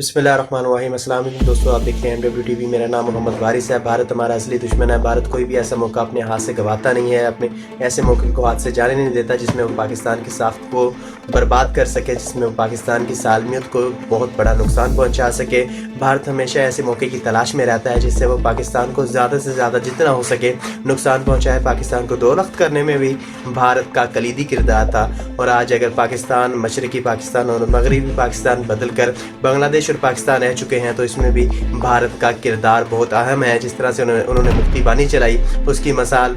बिस्मिल्लाहिर्रहमानिर्रहीम। अस्सलाम वालेकुम दोस्तों, आप देख रहे हैं MWTV। मेरा नाम मोहम्मद वारिस है। भारत हमारा असली दुश्मन है। भारत कोई भी ऐसा मौका अपने हाथ से गंवाता नहीं है, अपने ऐसे मौके को हाथ से जाने नहीं देता जिसमें वो पाकिस्तान की साख को बर्बाद कर सके, जिसमें वो पाकिस्तान की सालमियत को बहुत बड़ा नुकसान पहुंचा सके। भारत हमेशा ऐसे मौके की तलाश में रहता है जिससे वो पाकिस्तान को ज़्यादा से ज़्यादा जितना हो सके नुकसान पहुंचाए। पाकिस्तान को दो रख्त करने में भी भारत का कलीदी किरदार था। और आज अगर पाकिस्तान, मशरक़ी पाकिस्तान और मगरबी पाकिस्तान बदल कर बांग्लादेश और पाकिस्तान रह चुके हैं, तो इसमें भी भारत का किरदार बहुत अहम है। जिस तरह से उन्होंने मुक्ति बानी चलाई, उसकी मिसाल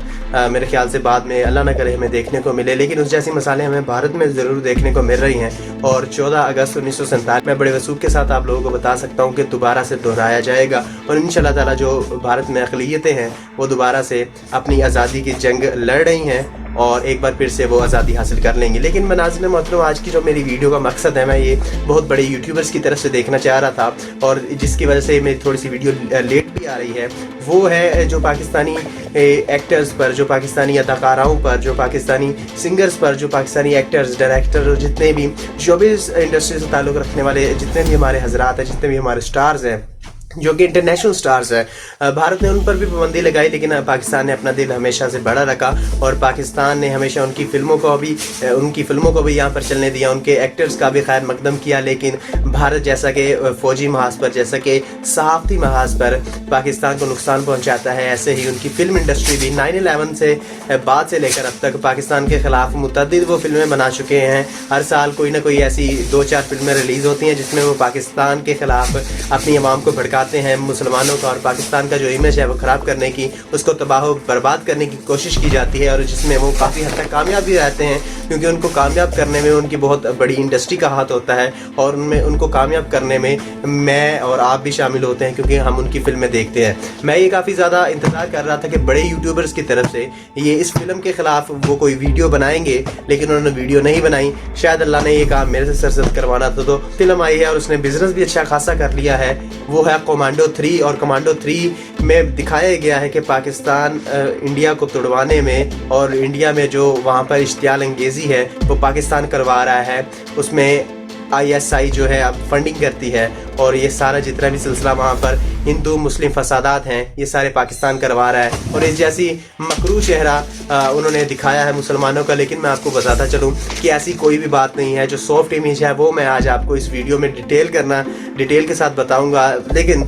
मेरे ख्याल से बाद में अल्लाह न करे हमें देखने को मिले, लेकिन उस जैसी मिसालें हमें भारत में ज़रूर देखने को मिल रही हैं। और 14 अगस्त 1947 में बड़े वसूख के साथ आप लोगों को बता सकता हूँ कि दोबारा से दोहराया जाएगा। और इंशाअल्लाह ताला जो भारत में अक़लियतें हैं वो दोबारा से अपनी आज़ादी की जंग लड़ रही हैं और एक बार फिर से वो आज़ादी हासिल कर लेंगे। लेकिन नाज़रीन मोहतरम, आज की जो मेरी वीडियो का मकसद है, मैं ये बहुत बड़े यूट्यूबर्स की तरफ से देखना चाह रहा था और जिसकी वजह से मेरी थोड़ी सी वीडियो लेट भी आ रही है, वो है जो पाकिस्तानी एक्टर्स पर, जो पाकिस्तानी अदाकाराओं पर, जो पाकिस्तानी सिंगर्स पर, जो पाकिस्तानी एक्टर्स, डायरेक्टर और जितने भी शोबिज़ इंडस्ट्री से ताल्लुक़ रखने वाले जितने भी हमारे हजरात हैं, जितने भी हमारे स्टार्स हैं जो कि इंटरनेशनल स्टार्स हैं, भारत ने उन पर भी पाबंदी लगाई, लेकिन पाकिस्तान ने अपना दिल हमेशा से बड़ा रखा और पाकिस्तान ने हमेशा उनकी फ़िल्मों को भी यहाँ पर चलने दिया, उनके एक्टर्स का भी खैर मकदम किया। लेकिन भारत जैसा कि फ़ौजी महाज पर, जैसा कि सहाफ़ती महाज पर पाकिस्तान को नुकसान पहुँचाता है, ऐसे ही उनकी फ़िल्म इंडस्ट्री भी 9/11 से बाद से लेकर अब तक पाकिस्तान के ख़िलाफ़ मुतअद्दिद वो फ़िल्में बना चुके हैं। हर साल कोई ना कोई ऐसी 2-4 फिल्में रिलीज़ होती हैं जिसमें वो पाकिस्तान के ख़िलाफ़ अपनी आवाम को भड़का हैं, मुसलमानों का और पाकिस्तान का जो इमेज है वो ख़राब करने की, उसको तबाह बर्बाद करने की कोशिश की जाती है। और जिसमें वो काफ़ी हद तक कामयाब भी रहते हैं, क्योंकि उनको कामयाब करने में उनकी बहुत बड़ी इंडस्ट्री का हाथ होता है और उनको कामयाब करने में मैं और आप भी शामिल होते हैं, क्योंकि हम उनकी फिल्में देखते हैं। मैं ये काफ़ी ज़्यादा इंतज़ार कर रहा था कि बड़े यूट्यूबर्स की तरफ से ये इस फिल्म के ख़िलाफ़ वो कोई वीडियो बनाएंगे, लेकिन उन्होंने वीडियो नहीं बनाई। शायद अल्लाह ने ये काम मेरे से सरसद करवाना था। तो फिल्म आई है और उसने बिज़नेस भी अच्छा खासा कर लिया है। वो है कमांडो 3। और कमांडो 3 में दिखाया गया है कि पाकिस्तान इंडिया को तुड़वाने में और इंडिया में जो वहाँ पर इश्तियाल अंगेज़ी है वो पाकिस्तान करवा रहा है। उसमें ISI जो है अब फंडिंग करती है और ये सारा जितना भी सिलसिला वहाँ पर हिंदू मुस्लिम फसादात हैं ये सारे पाकिस्तान करवा रहा है। और इस जैसी मकरू चेहरा उन्होंने दिखाया है मुसलमानों का। लेकिन मैं आपको बताता चलूँ कि ऐसी कोई भी बात नहीं है। जो सॉफ्ट इमेज है वो मैं आज आपको इस वीडियो में डिटेल के साथ बताऊँगा। लेकिन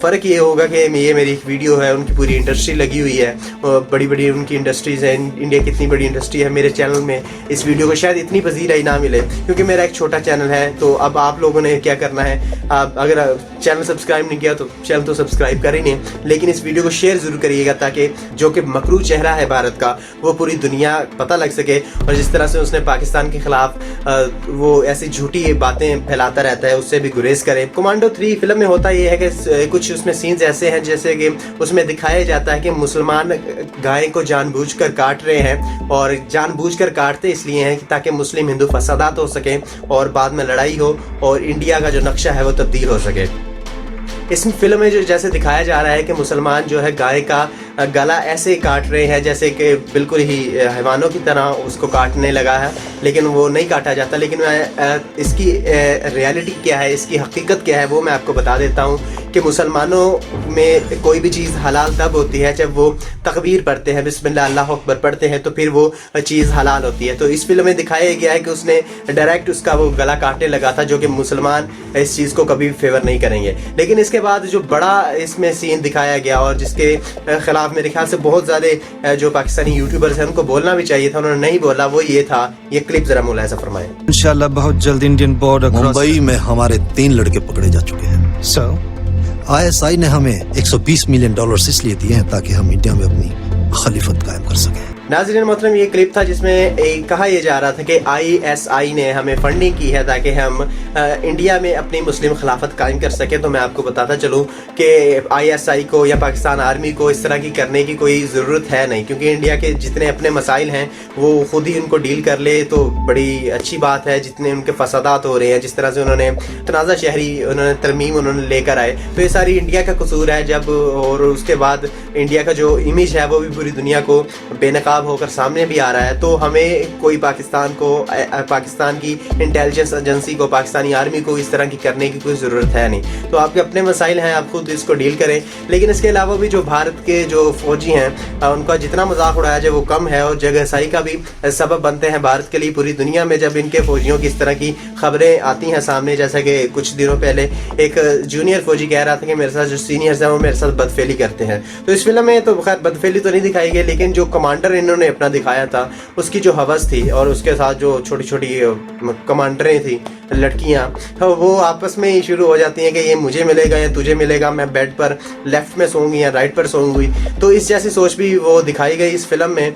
फ़र्क ये होगा कि ये मेरी एक वीडियो है, उनकी पूरी इंडस्ट्री लगी हुई है, बड़ी बड़ी उनकी इंडस्ट्रीज़ हैं। इंडिया की इतनी बड़ी इंडस्ट्री है। मेरे चैनल में इस वीडियो को शायद इतनी पजीराई ना मिले क्योंकि मेरा एक छोटा चैनल है। तो अब आप लोगों ने क्या करना है, आप अगर चैनल सब्सक्राइब नहीं किया तो चैनल तो सब्सक्राइब कर ही नहीं, लेकिन इस वीडियो को शेयर ज़रूर करिएगा ताकि जो कि मकरू चेहरा है भारत का वो पूरी दुनिया पता लग सके। और जिस तरह से उसने पाकिस्तान के ख़िलाफ़ वो ऐसी झूठी बातें फैलाता रहता है, उससे भी गुरेज करें। कमांडो 3 फिल्म में होता ये है कि कुछ उसमें सीन्स ऐसे हैं जैसे कि उसमें दिखाया जाता है कि मुसलमान गाय को जानबूझकर काट रहे हैं और जानबूझकर काटते इसलिए हैं कि ताकि मुस्लिम हिंदू फसादात हो सकें और बाद में लड़ाई हो और इंडिया का जो नक्शा है वो तब्दील हो सके। इस फिल्म में जो जैसे दिखाया जा रहा है कि मुसलमान जो है गाय का गला ऐसे काट रहे हैं जैसे कि बिल्कुल ही हैवानों की तरह उसको काटने लगा है, लेकिन वो नहीं काटा जाता। लेकिन मैं इसकी रियलिटी क्या है, इसकी हकीकत क्या है वो मैं आपको बता देता हूँ कि मुसलमानों में कोई भी चीज़ हलाल तब होती है जब वो तकबीर पढ़ते हैं, बिस्मिल्लाह अल्लाहु अकबर पढ़ते हैं, तो फिर वो चीज़ हलाल होती है। तो इस फिल्म में दिखाया गया है कि उसने डायरेक्ट उसका वो गला काटने लगा था, जो कि मुसलमान इस चीज़ को कभी फेवर नहीं करेंगे। लेकिन इसके बाद जो बड़ा इसमें सीन दिखाया गया और जिसके खिलाफ मेरे ख्याल से बहुत ज़्यादा जो पाकिस्तानी यूट्यूबर्स हैं उनको बोलना भी चाहिए था, उन्होंने नहीं बोला, वो ये था। ये क्लिप ज़रा मुलाहिज़ा फरमाएं। इंशाल्लाह बहुत जल्द इंडियन बॉर्डर मुंबई में हमारे 3 लड़के पकड़े जा चुके हैं। सो ISI ने हमें $120 मिलियन इसलिए दिए हैं ताकि हम इंडिया में अपनी खलीफत कायम कर सकें। नाज़रीन मोहतरम, ये क्लिप था जिसमें कहा यह जा रहा था कि ISI ने हमें फंडिंग की है ताकि हम इंडिया में अपनी मुस्लिम खिलाफत कायम कर सकें। तो मैं आपको बताता चलूँ कि ISI को या पाकिस्तान आर्मी को इस तरह की करने की कोई ज़रूरत है नहीं, क्योंकि इंडिया के जितने अपने मसाइल हैं वो ख़ुद ही उनको डील कर ले तो बड़ी अच्छी बात है। जितने उनके फसादात हो रहे हैं, जिस तरह से उन्होंने तनाज़ा शहरी तरमीम उन्होंने लेकर आए, तो ये सारी इंडिया का कसूर है। जब और उसके बाद इंडिया का जो इमेज है वो भी पूरी दुनिया को बेनकाब نایاب ہو کر سامنے بھی آ رہا ہے، تو ہمیں کوئی پاکستان کی انٹیلیجنس ایجنسی کو، پاکستانی آرمی کو اس طرح کی کرنے کی کوئی ضرورت ہے نہیں. تو آپ کے اپنے مسائل ہیں، آپ خود اس کو ڈیل کریں. لیکن اس کے علاوہ بھی جو بھارت کے جو فوجی ہیں ان کا جتنا مذاق اڑایا جائے وہ کم ہے، اور جگہ سائی کا بھی سبب بنتے ہیں بھارت کے لیے پوری دنیا میں جب ان کے فوجیوں کی اس طرح کی خبریں آتی ہیں سامنے. جیسا کہ کچھ دنوں پہلے ایک جونیئر فوجی کہہ رہا تھا کہ میرے ساتھ جو سینئرز ہیں وہ میرے ساتھ بدفعلی کرتے ہیں. تو اس فلم میں تو خیر بدفعلی تو نہیں دکھائی گئی، لیکن جو کمانڈر انہوں نے اپنا دکھایا تھا اس کی جو ہوس تھی، اور اس کے ساتھ جو چھوٹی چھوٹی کمانڈریں تھیں لڑکیاں، وہ آپس میں ہی شروع ہو جاتی ہیں کہ یہ مجھے ملے گا یا تجھے ملے گا، میں بیڈ پر لیفٹ میں سوؤں گی یا رائٹ پر سوؤں گی. تو اس جیسی سوچ بھی وہ دکھائی گئی اس فلم میں.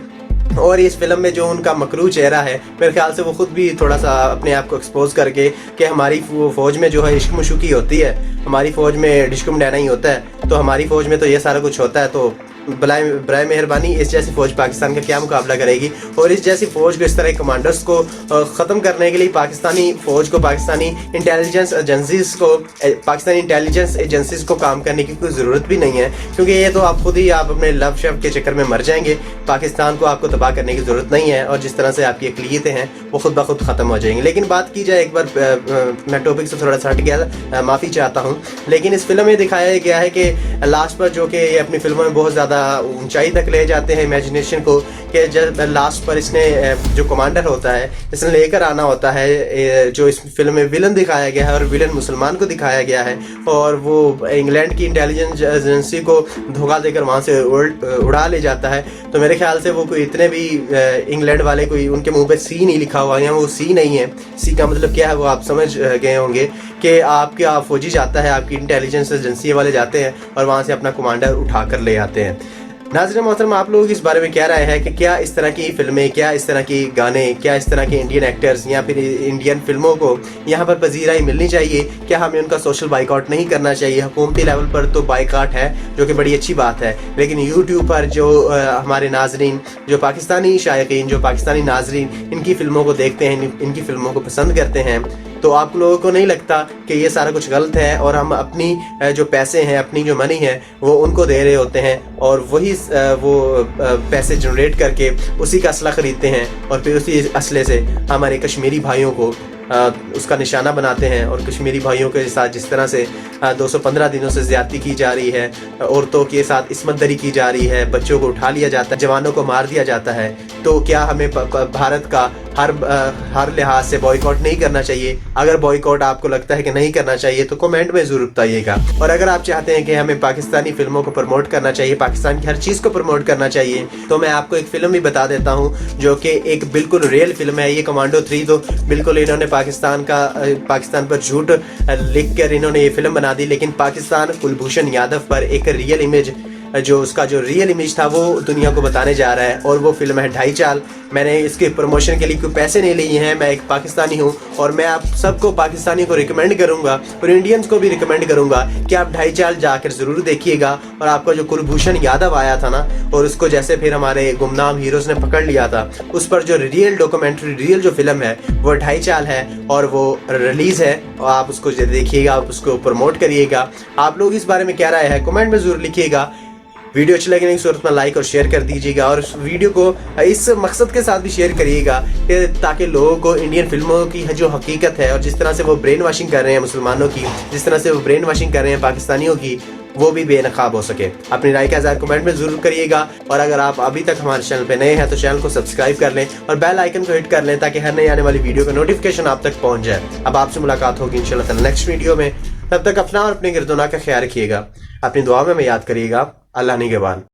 اور اس فلم میں جو ان کا مکروہ چہرہ ہے، میرے خیال سے وہ خود بھی تھوڑا سا اپنے آپ کو ایکسپوز کر کے کہ ہماری فوج میں جو ہے عشق مشوقی ہوتی ہے، ہماری فوج میں ڈشکم ڈینا ہی ہوتا ہے، تو ہماری فوج میں تو یہ سارا کچھ ہوتا ہے، تو برائے مہربانی اس جیسی فوج پاکستان کا کیا مقابلہ کرے گی. اور اس جیسی فوج کو، اس طرح کمانڈرز کو ختم کرنے کے لیے پاکستانی فوج کو، پاکستانی انٹیلیجنس ایجنسیز کو کام کرنے کی کوئی ضرورت بھی نہیں ہے، کیونکہ یہ تو آپ خود ہی آپ اپنے لو شیف کے چکر میں مر جائیں گے. پاکستان کو آپ کو تباہ کرنے کی ضرورت نہیں ہے، اور جس طرح سے آپ کی اقلیتیں ہیں وہ خود بخود ختم ہو جائیں گی. لیکن بات کی جائے، ایک بار میں ٹاپک سے تھوڑا سا ہٹ گیا، معافی چاہتا ہوں، لیکن اس فلم میں دکھایا گیا ہے کہ لاسٹ پر جو کہ یہ اپنی فلموں میں بہت زیادہ اونچائی تک لے جاتے ہیں امیجنیشن کو، کہ جب لاسٹ پر اس نے جو کمانڈر ہوتا ہے اس نے لے کر آنا ہوتا ہے، جو اس فلم میں ولن دکھایا گیا ہے، اور ولن مسلمان کو دکھایا گیا ہے، اور وہ انگلینڈ کی انٹیلیجنس ایجنسی کو دھوکہ دے کر وہاں سے اڑا لے جاتا ہے. تو میرے خیال سے وہ کوئی اتنے بھی انگلینڈ والے کوئی ان کے منہ پہ سی نہیں لکھا ہوا ہے، وہ سی نہیں ہے. سی کا مطلب کیا ہے وہ آپ سمجھ گئے ہوں گے کہ آپ کا فوجی جاتا ہے، آپ کی انٹیلیجنس ایجنسی والے جاتے ہیں اور وہاں سے اپنا کمانڈر اٹھا کر لے آتے ہیں. ناظرین محترم، آپ لوگوں کی اس بارے میں کیا رائے ہے کہ کیا اس طرح کی فلمیں، کیا اس طرح کی گانے، کیا اس طرح کے انڈین ایکٹرز یا پھر انڈین فلموں کو یہاں پر پذیرائی ملنی چاہیے؟ کیا ہمیں ان کا سوشل بائیکاٹ نہیں کرنا چاہیے؟ حکومتی لیول پر تو بائیکاٹ ہے جو کہ بڑی اچھی بات ہے، لیکن یوٹیوب پر جو ہمارے ناظرین، جو پاکستانی شائقین، جو پاکستانی ناظرین ان کی فلموں کو دیکھتے ہیں، ان کی فلموں کو پسند کرتے ہیں، تو آپ لوگوں کو نہیں لگتا کہ یہ سارا کچھ غلط ہے، اور ہم اپنی جو پیسے ہیں، اپنی جو منی ہے وہ ان کو دے رہے ہوتے ہیں، اور وہی وہ پیسے جنریٹ کر کے اسی کا اسلحہ خریدتے ہیں، اور پھر اسی اسلحے سے ہمارے کشمیری بھائیوں کو اس کا نشانہ بناتے ہیں، اور کشمیری بھائیوں کے ساتھ جس طرح سے 215 دنوں سے زیادتی کی جا رہی ہے، عورتوں کے ساتھ عصمت دری کی جا رہی ہے، بچوں کو اٹھا لیا جاتا ہے، جوانوں کو مار دیا جاتا ہے، تو کیا ہمیں بھارت کا ہر لحاظ سے بوائیکاٹ نہیں کرنا چاہیے؟ اگر بوائیکاٹ آپ کو لگتا ہے کہ نہیں کرنا چاہیے تو کمنٹ میں ضرور بتائیے گا. اور اگر آپ چاہتے ہیں کہ ہمیں پاکستانی فلموں کو پروموٹ کرنا چاہیے، پاکستان کی ہر چیز کو پروموٹ کرنا چاہیے، تو میں آپ کو ایک فلم بھی بتا دیتا ہوں جو کہ ایک بالکل ریئل فلم ہے. یہ کمانڈو 3 تو بالکل انہوں نے پاکستان پر جھوٹ لکھ کر انہوں نے یہ فلم بنا دی، لیکن پاکستان کلبھوشن یادو پر ایک ریئل امیج، جو اس کا جو ریئل امیج تھا وہ دنیا کو بتانے جا رہا ہے، اور وہ فلم ہے ڈھائی چال. میں نے اس کے پروموشن کے لیے کوئی پیسے نہیں لیے ہیں، میں ایک پاکستانی ہوں، اور میں آپ سب کو پاکستانی کو ریکمینڈ کروں گا، اور انڈینز کو بھی ریکمینڈ کروں گا کہ آپ ڈھائی چال جا کر ضرور دیکھیے گا. اور آپ کا جو کلبھوشن یادو آیا تھا نا، اور اس کو جیسے پھر ہمارے گمنام ہیروز نے پکڑ لیا تھا، اس پر جو ریئل ڈاکومنٹری، ریئل جو فلم ہے وہ ڈھائی چال ہے، اور وہ ریلیز ہے، اور آپ اس کو دیکھیے گا، آپ اس کو پروموٹ کریے گا. آپ لوگ اس بارے میں کیا رائے ہے کمنٹ میں ضرور لکھیے گا. ویڈیو اچھی لگنے کی صورت میں لائک اور شیئر کر دیجیے گا، اور اس ویڈیو کو اس مقصد کے ساتھ بھی شیئر کریے گا کہ تاکہ لوگوں کو انڈین فلموں کی جو حقیقت ہے، اور جس طرح سے وہ برین واشنگ کر رہے ہیں مسلمانوں کی، جس طرح سے وہ برین واشنگ کر رہے ہیں پاکستانیوں کی، وہ بھی بے نقاب ہو سکے. اپنی رائے کا اظہار کمنٹ میں ضرور کریے گا، اور اگر آپ ابھی تک ہمارے چینل پہ نئے ہیں تو چینل کو سبسکرائب کر لیں اور بیل آئیکن کو ہٹ کر لیں تاکہ ہر نئی آنے والی ویڈیو کا نوٹیفیکیشن آپ تک پہنچ جائے. اب آپ سے ملاقات ہوگی انشاءاللہ تعالی نیکسٹ ویڈیو میں. تب تک اپنا اور اپنے گردونا کا خیال رکھیے گا، اپنی دعا میں یاد کریے گا. اللہ نگہبان.